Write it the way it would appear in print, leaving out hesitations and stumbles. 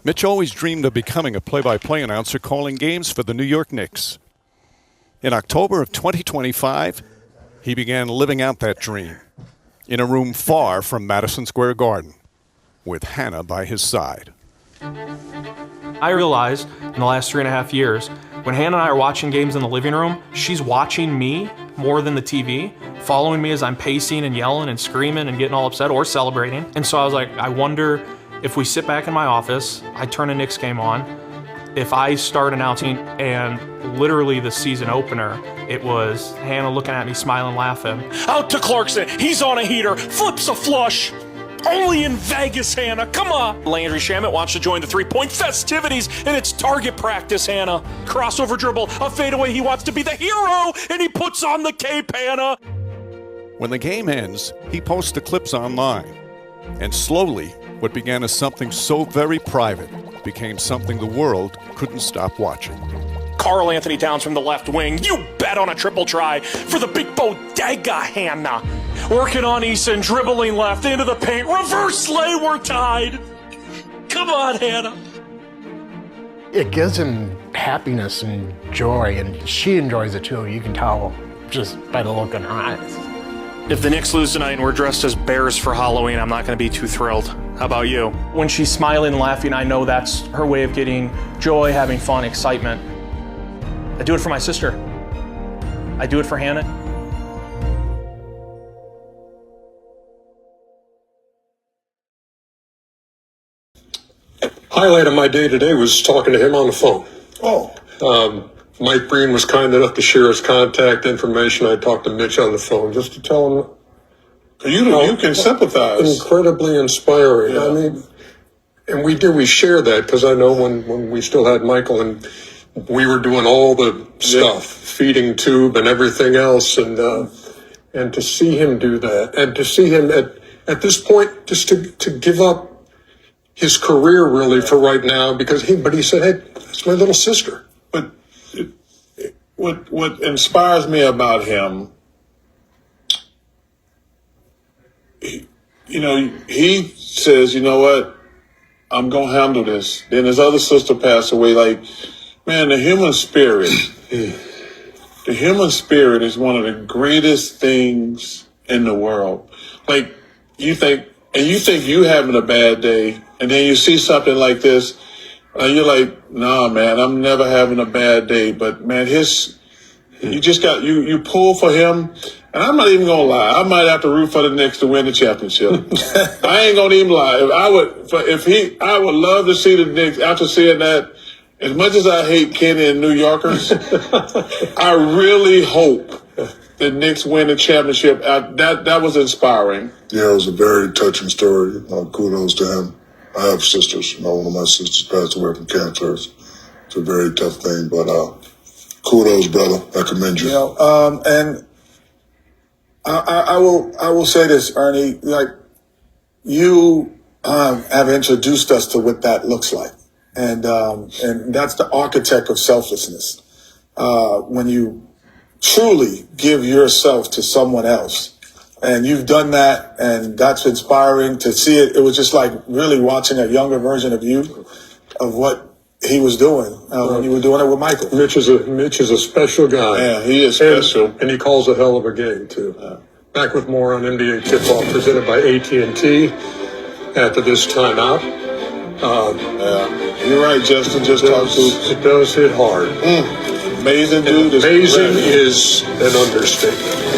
Mitch always dreamed of becoming a play-by-play announcer calling games for the New York Knicks. In October of 2025, he began living out that dream in a room far from Madison Square Garden, with Hannah by his side. I realized in the last 3.5 years, when Hannah and I are watching games in the living room, she's watching me more than the TV, following me as I'm pacing and yelling and screaming and getting all upset or celebrating. And so I was like, I wonder if we sit back in my office, I turn a Knicks game on, if I start announcing and literally the season opener, it was Hannah looking at me, smiling, laughing. Out to Clarkson, he's on a heater, flips a flush. Only in Vegas, Hannah, come on. Landry Shamet wants to join the three-point festivities, and it's target practice, Hannah. Crossover dribble, a fadeaway, he wants to be the hero, and he puts on the cape, Hannah. When the game ends, he posts the clips online. And slowly, what began as something so very private became something the world couldn't stop watching. Karl Anthony Towns from the left wing. You bet on a triple try for the big bodega, Hannah. Working on Eason, dribbling left into the paint. Reverse lay, we're tied. Come on, Hannah. It gives him happiness and joy, and she enjoys it too. You can tell just by the look in her eyes. If the Knicks lose tonight and we're dressed as bears for Halloween, I'm not going to be too thrilled. How about you? When she's smiling and laughing, I know that's her way of getting joy, having fun, excitement. I do it for my sister. I do it for Hannah. Highlight of my day today was talking to him on the phone. Mike Breen was kind enough to share his contact information. I talked to Mitch on the phone just to tell him. You can sympathize. Incredibly inspiring. Yeah. I mean, and we shared that because I know when we still had Michael and we were doing all the stuff, feeding tube and everything else, and to see him do that, and to see him at this point just to give up his career really for right now because he said, hey, that's my little sister. But what inspires me about him, he says, you know what, I'm gonna handle this. Then his other sister passed away. Like, man, the human spirit is one of the greatest things in the world. Like, you think you having a bad day, and then you see something like this, and you're like, nah, man, I'm never having a bad day. But man, you pull for him, and I'm not even gonna lie, I might have to root for the Knicks to win the championship. I ain't gonna even lie. I would love to see the Knicks after seeing that. As much as I hate Kenny and New Yorkers, I really hope the Knicks win the championship. That was inspiring. Yeah, it was a very touching story. Kudos to him. I have sisters. One of my sisters passed away from cancer. It's a very tough thing, but kudos, brother. I commend you. And I will say this, Ernie. Like, you have introduced us to what that looks like, and that's the architect of selflessness. When you truly give yourself to someone else. And you've done that, and that's inspiring to see it. It was just like really watching a younger version of you, of what he was doing when you were doing it with Michael. Mitch is a special guy. Yeah, he is special. And he calls a hell of a game, too. Back with more on NBA Tip-Off presented by AT&T after this timeout. You're right, Justin. It does hit hard. Amazing dude. Amazing is an understatement.